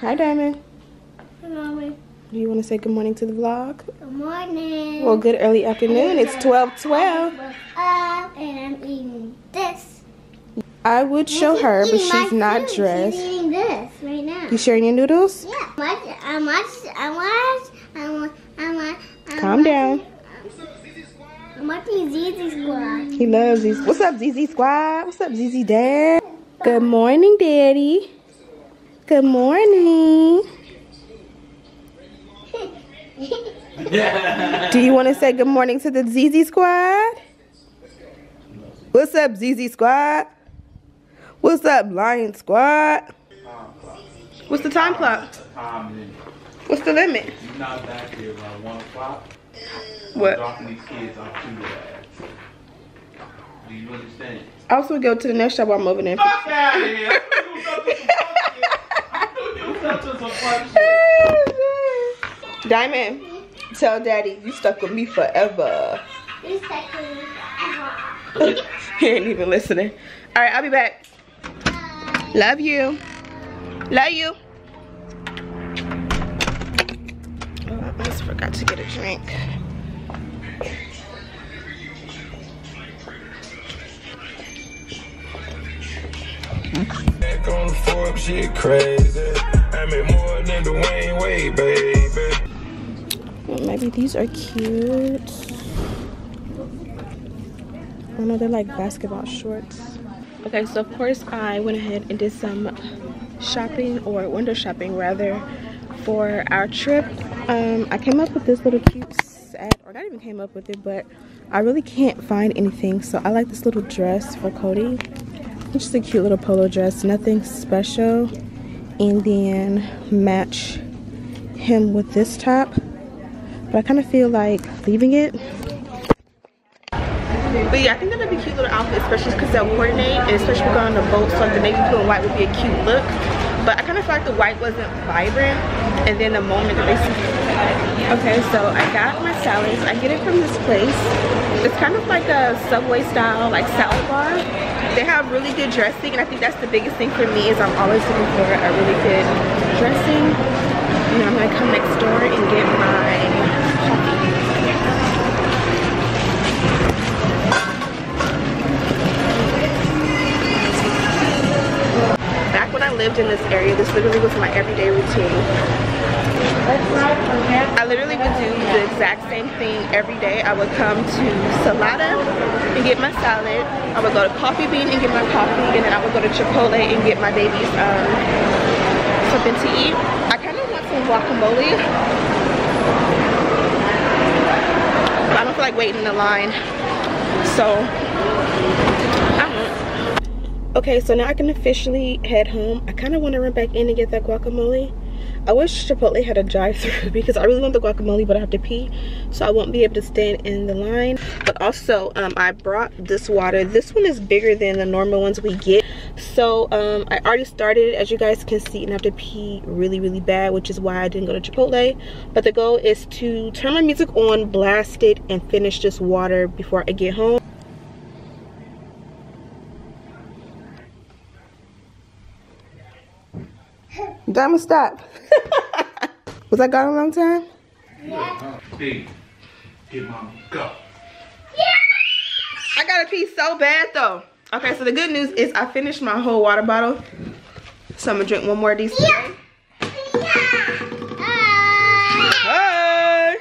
Hi, Diamond. Good morning. Do you want to say good morning to the vlog? Good morning. Well, good early afternoon. It's 12:12. And I'm eating this. I would show her, but she's not dressed. She's eating this right now. You sharing your noodles? Yeah. Calm down. I'm watching ZZ Squad. He loves these. What's up, ZZ Squad? What's up, ZZ Dad? Good morning, Daddy. Good morning. Do you want to say good morning to the ZZ Squad? What's up, ZZ Squad? What's up, Lion Squad? What's the time clock? What's the limit? You're not back here around 1 o'clock. What? Dropping these kids off to your ass. Do you understand? I also go to the next shop while I'm over there. Fuck out of here! I knew you was up to some fun shit. Diamond, tell Daddy you stuck with me forever. You stuck with me forever. He ain't even listening. All right, I'll be back. Love you. Love you. Oh, I almost forgot to get a drink. Back on the Forbes, shit crazy. I made more than Dwayne Wade, baby. Well, maybe these are cute. I know they're like basketball shorts. Okay, so of course I went ahead and did some shopping, or window shopping rather, for our trip. I came up with this little cute set, or not even came up with it, but I really can't find anything. So I like this little dress for Cody. It's just a cute little polo dress, nothing special. And then match him with this top. But I kind of feel like leaving it. But yeah, I think that would be a cute little outfit, especially because they'll coordinate, and especially if we go on the boat, so like the navy blue and white would be a cute look. But I kind of feel like the white wasn't vibrant, and then the moment that they see. Okay, so I got my salads. I get it from this place. It's kind of like a Subway style, like salad bar. They have really good dressing, and I think that's the biggest thing for me is I'm always looking for a really good dressing. And I'm gonna come next door and get my coffee. Back when I lived in this area, this literally was my everyday routine. I literally would do the exact same thing every day. I would come to Salada and get my salad. I would go to Coffee Bean and get my coffee, and then I would go to Chipotle and get my babies something to eat. I kind of want some guacamole, but I don't feel like waiting in the line, so I don't. Okay, so now I can officially head home. I kind of want to run back in and get that guacamole. I wish Chipotle had a drive-thru because I really want the guacamole, but I have to pee, so I won't be able to stand in the line. But also, I brought this water. This one is bigger than the normal ones we get. So I already started, as you guys can see, and I have to pee really, really bad, which is why I didn't go to Chipotle. But the goal is to turn my music on, blast it, and finish this water before I get home. Diamond, stop. Was I gone a long time? Yeah. Hey, get mama, go. Yeah. I gotta pee so bad though. Okay, so the good news is I finished my whole water bottle. So I'm gonna drink one more of these today. Hey!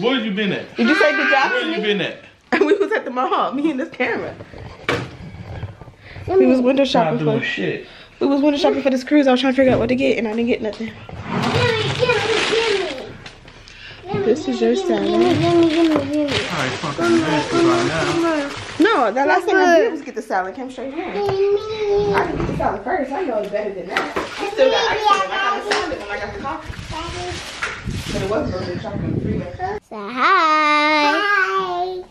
Where you been at? Did you say good job? Where you been at? We was at the mall, me and this camera. We was window shopping for shit. We was window shopping for this cruise. I was trying to figure out what to get, and I didn't get nothing. This is your salad. Alright, fucking now. No, the last thing I did was get the salad. Came straight here. I didn't get the salad first. I know it's better than that. I still got ice cream. I got the salad when I got the coffee. But it wasn't really chocolate freeway. Say hi. Hi.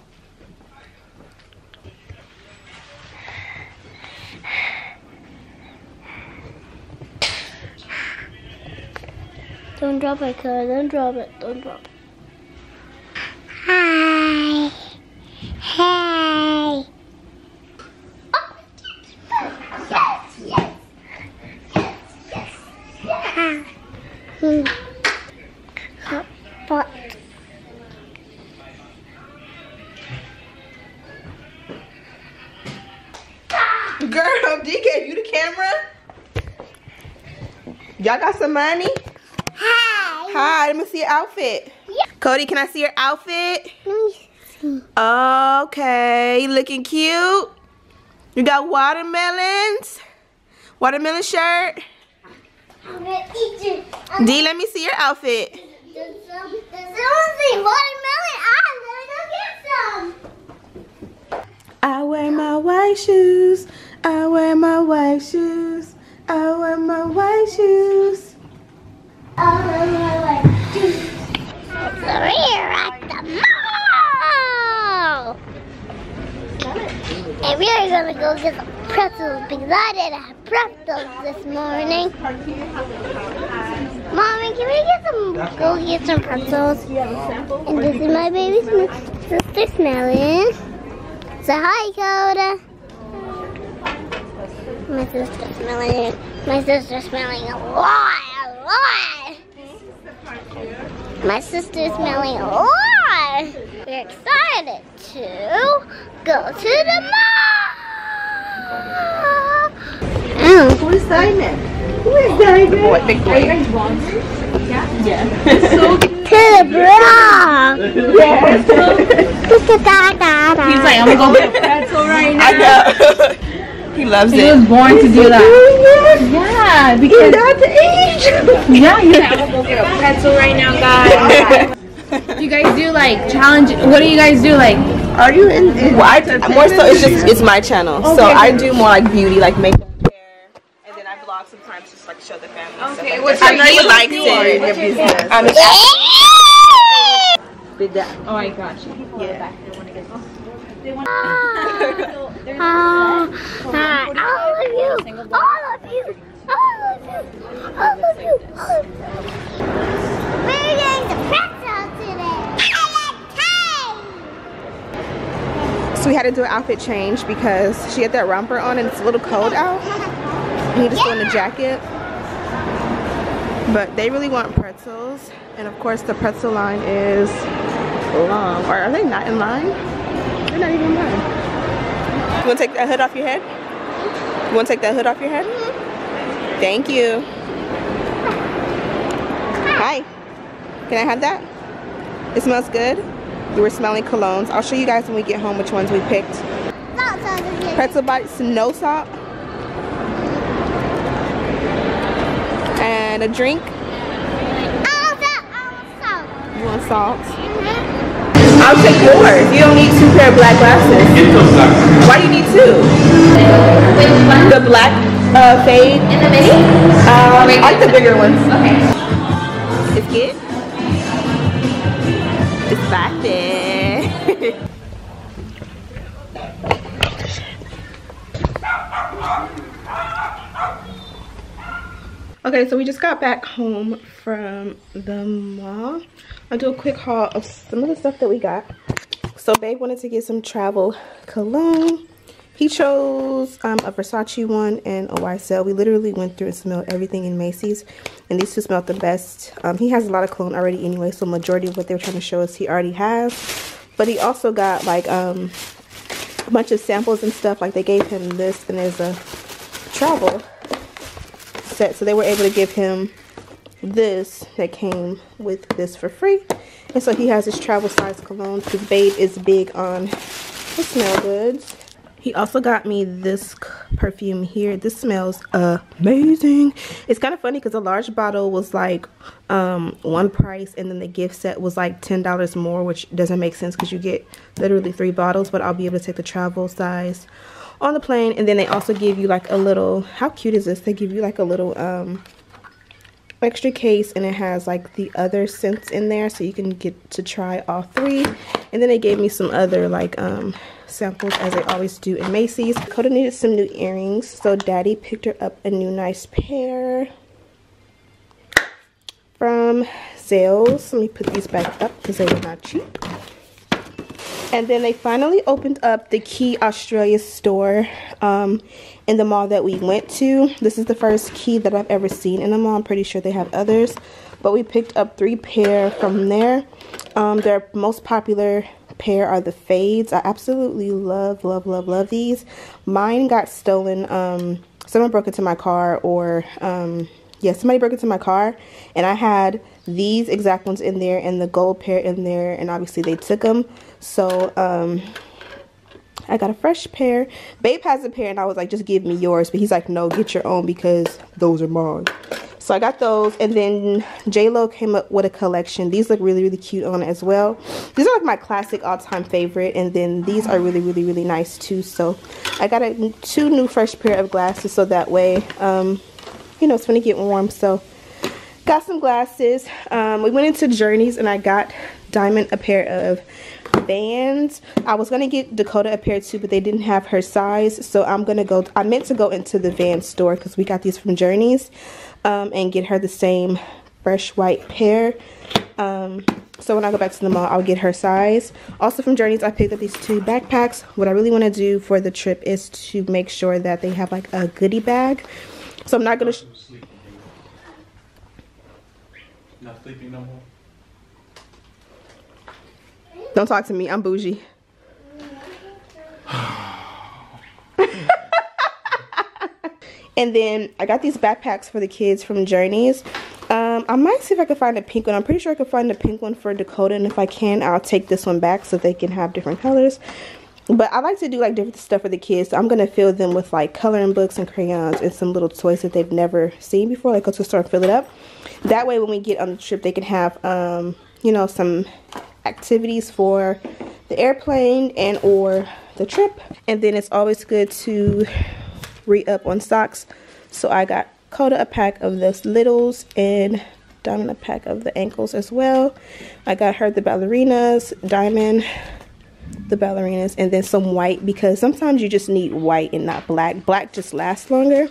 Don't drop it, cuz. Don't drop it. Don't drop it. Hi. Hi. Oh, yes, yes. Yes, yes. But Girl, D gave you the camera? Y'all got some money? hi. Hi, let me see your outfit. Yeah. Cody, can I see your outfit? Let me see. Okay, looking cute. You got watermelons? Watermelon shirt? I'm gonna eat you. D, let me see your outfit. There's only watermelon. I'm gonna go get some. I wear my white shoes. I wear my white shoes. I wear my white shoes. So we're at the mall. And we are gonna go get some pretzels because I didn't have pretzels this morning. Mommy, can we go get some pretzels? And this is my baby sister smelling. Say hi, Coda. My sister's smelling a lot. My sister's smelling a lot. We're excited to go to the mall. Who is Diamond? Who is Diamond? Boy, big boy. Are you guys volunteers? Yeah. So cute. To the bra. Yes. He's like, I'm gonna go get a pretzel right now. I know. He loves it. He was born to do that. Yeah, because that's the age. yeah, he's like, I'm gonna go get a pretzel right now, guys. Do you guys do like challenge? What do you guys do like? Are you in? Well, more so, it's my channel. Okay, so I do more like beauty, like makeup, hair, and then I vlog sometimes, just like show the family. Okay, what's your business? I'm Bedeck. Oh, I got you. Yeah. All of you. We're getting the pretzel today. So we had to do an outfit change because she had that romper on and it's a little cold out. We need to throw in the jacket. But they really want pretzels. And of course the pretzel line is long. Or are they not in line? They're not even in line. You want to take that hood off your head? You want to take that hood off your head? Thank you. Hi. Can I have that? It smells good. We were smelling colognes. I'll show you guys when we get home which ones we picked. Pretzel bites, no salt. And a drink. You want salt? I'll take yours. You don't need 2 pair of black glasses. Get those glasses. Why do you need 2? The black fade. In the mini? I like the bigger ones. Okay. It's good. It's back there. Okay, so we just got back home from the mall. I'll do a quick haul of some of the stuff that we got. So babe wanted to get some travel cologne. He chose a Versace one and a YSL. We literally went through and smelled everything in Macy's, and these two smelled the best. He has a lot of cologne already anyway, so majority of what they were trying to show us he already has. But he also got like a bunch of samples and stuff. Like they gave him this, and there's a travel set, so they were able to give him this that came with this for free. And so he has his travel size cologne because babe is big on the smell goods. He also got me this perfume here. This smells amazing. It's kind of funny because a large bottle was like one price, and then the gift set was like $10 more, which doesn't make sense because you get literally 3 bottles. But I'll be able to take the travel size on the plane. And then they also give you like a little, how cute is this? They give you like a little extra case, and it has like the other scents in there, so you can get to try all 3. And then they gave me some other like samples, as they always do in Macy's. Coda needed some new earrings, so daddy picked her up a new nice pair from Zales. Let me put these back up because they were not cheap. And then they finally opened up the Key Australia store in the mall that we went to. This is the first Key that I've ever seen in a mall. I'm pretty sure they have others, but we picked up 3 pair from there. Their most popular pair are the fades. I absolutely love these. Mine got stolen. Someone broke into my car, or yeah, somebody broke into my car, and I had these exact ones in there and the gold pair in there, and obviously they took them. So I got a fresh pair. Babe has a pair and I was like, just give me yours, but he's like, no, get your own because those are mine. So I got those. And then J-Lo came up with a collection. These look really cute on it as well. These are like my classic all-time favorite, and then these are really nice too. So I got 2 new fresh pair of glasses, so that way you know, it's gonna get warm. So got some glasses. We went into Journeys and I got Diamond a pair of Vans. I was gonna get Dakota a pair too, but they didn't have her size, so I meant to go into the Vans store because we got these from Journeys, and get her the same fresh white pair. So when I go back to the mall, I'll get her size. Also from Journeys, I picked up these 2 backpacks. What I really want to do for the trip is to make sure that they have like a goodie bag. So I'm not gonna not sleeping no more. Don't talk to me, I'm bougie. And then I got these backpacks for the kids from Journeys. I might see if I can find a pink one. I'm pretty sure I can find a pink one for Dakota, and if I can, I'll take this one back so they can have different colors. But I like to do like different stuff for the kids, so I'm gonna fill them with like coloring books and crayons and some little toys that they've never seen before. Like, go to the store and fill it up. That way when we get on the trip, they can have you know, some activities for the airplane and or the trip. And then it's always good to re-up on socks, so I got Coda a pack of those littles and Diamond a pack of the ankles as well. I got her the ballerinas, Diamond the ballerinas, and then some white, because sometimes you just need white and not black. Black just lasts longer.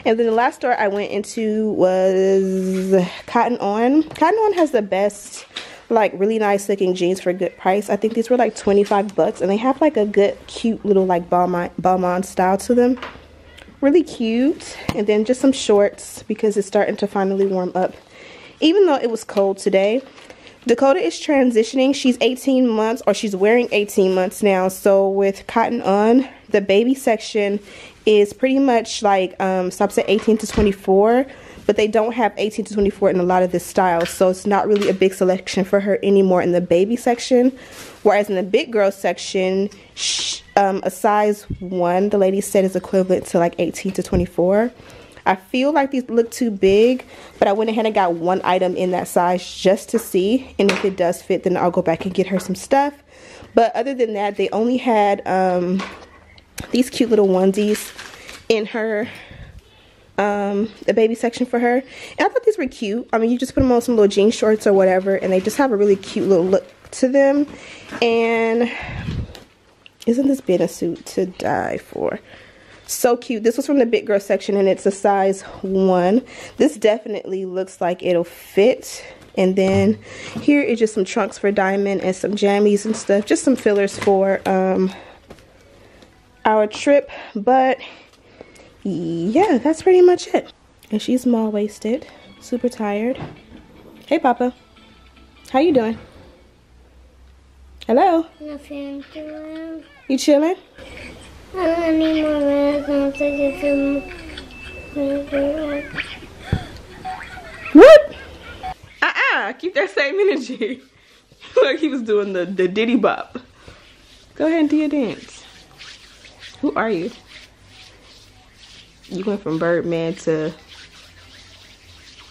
And then the last store I went into was Cotton On. Cotton On has the best, like, really nice looking jeans for a good price. I think these were like 25 bucks, and they have like a good cute little like Balmain style to them. Really cute. And then just some shorts because it's starting to finally warm up, even though it was cold today. Dakota is transitioning. She's 18 months, or she's wearing 18 months now. So with Cotton On, the baby section is pretty much like stops at 18 to 24, but they don't have 18 to 24 in a lot of this style, so it's not really a big selection for her anymore in the baby section. Whereas in the big girl section, a size 1, the lady said, is equivalent to like 18 to 24. I feel like these look too big, but I went ahead and got 1 item in that size just to see, and if it does fit, then I'll go back and get her some stuff. But other than that, they only had these cute little onesies in her the baby section for her, and I thought these were cute. I mean, you just put them on some little jean shorts or whatever, and they just have a really cute little look to them. And isn't this been a suit to die for? So cute. This was from the big girl section, and it's a size 1. This definitely looks like it'll fit. And then here is just some trunks for Diamond and some jammies and stuff, just some fillers for our trip. But yeah, that's pretty much it. And she's small waisted, super tired. Hey Papa, how you doing? Hello? Nothing to You chilling? I don't need more minutes. What? Keep that same energy. Like he was doing the diddy bop. Go ahead and do your dance. Who are you? You went from Birdman to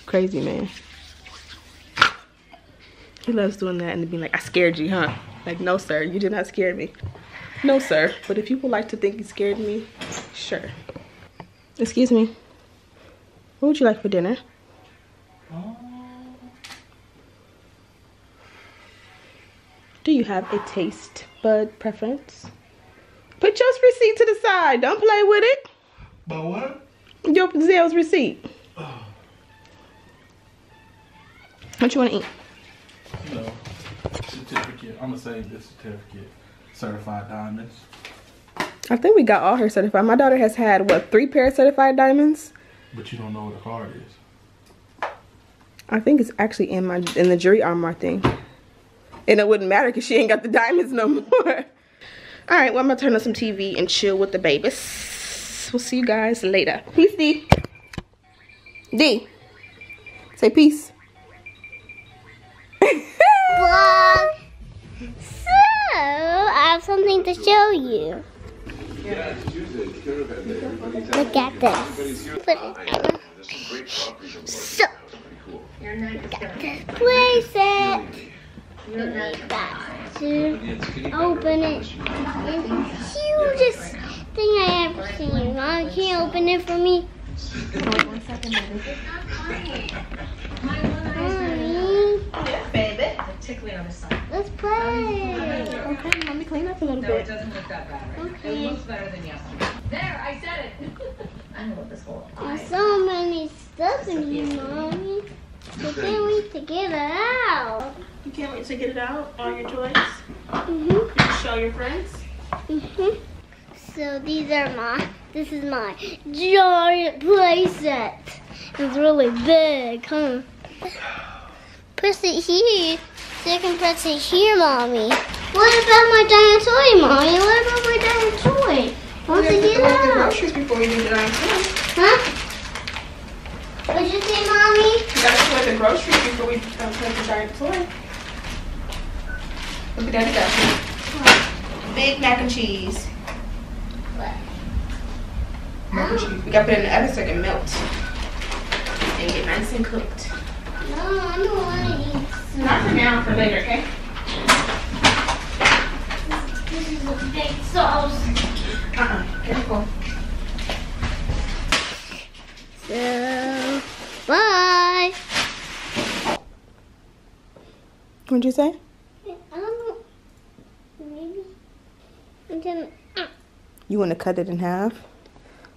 Crazy Man. He loves doing that and being like, I scared you, huh? Like, no sir, you did not scare me. No sir, but if you would like to think you scared me, sure. Excuse me. What would you like for dinner? Do you have a taste bud preference? Put your receipt to the side. Don't play with it. But what? Your Zell's receipt. What you want to eat? No. Certificate. I'm going to save this certificate. certified diamonds. I think we got all her certified. My daughter has had, what, 3 pairs of certified diamonds? But you don't know what a card is. I think it's actually in the jewelry armor thing. And it wouldn't matter because she ain't got the diamonds no more. Alright, well, I'm going to turn on some TV and chill with the babies. We'll see you guys later. Peace, D. D. Say peace. Vlog. So, I have something to show you. Look at this. So, got this playset. You need that to open it. It's the hugest thing I ever seen. Mom, can you open it for me? Hold 1 second, Mommy, Yeah, baby. tickling on the side. let's play. Okay, let me clean up a little bit. Doesn't look that bad, right? Okay. It looks better than yesterday. There, I said it. I know what this whole There's so many stuff in here, Mommy. I can't wait to get it out. You can't wait to get it out, all your toys? You Show your friends? So this is my giant playset. It's really big, huh? Press it here, so you can press it here, Mommy. What about my giant toy, Mommy? What about my giant toy? Want to get it out? Groceries before you do the giant toy. Huh? What'd you say, Mommy? You gotta put the groceries before we put the giant toy. Look at that. Big mac and cheese. What? Mac and cheese. We gotta put it in the oven so it can melt and get nice and cooked. No, I don't want to eat some. Not for now, for later, okay? This is a big sauce. Careful. So, bye. What'd you say? I don't know. Maybe. I'm gonna. You want to cut it in half?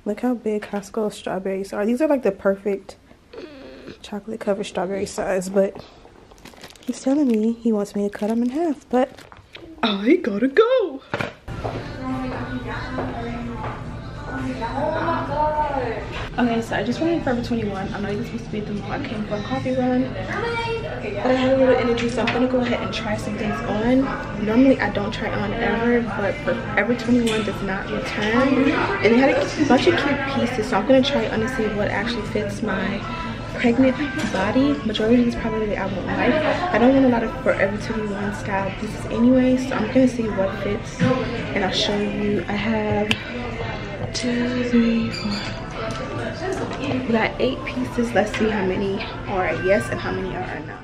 Look how big Costco strawberries are. These are like the perfect chocolate covered strawberry size, but he's telling me he wants me to cut them in half, but I gotta go. Okay, so I just went in Forever 21. I'm not even supposed to be at the mall. I came for a coffee run, but I had a little energy, so I'm gonna go ahead and try some things on. Normally I don't try on ever, but Forever 21 does not return, and they had a bunch of cute pieces, so I'm gonna try on to see what actually fits my pregnant body. Majority of these probably I won't like. I don't want a lot of Forever 21 style pieces anyway, so I'm gonna see what fits, and I'll show you. I have 2, 3, 4. We got 8 pieces. Let's see how many are a yes and how many are a no.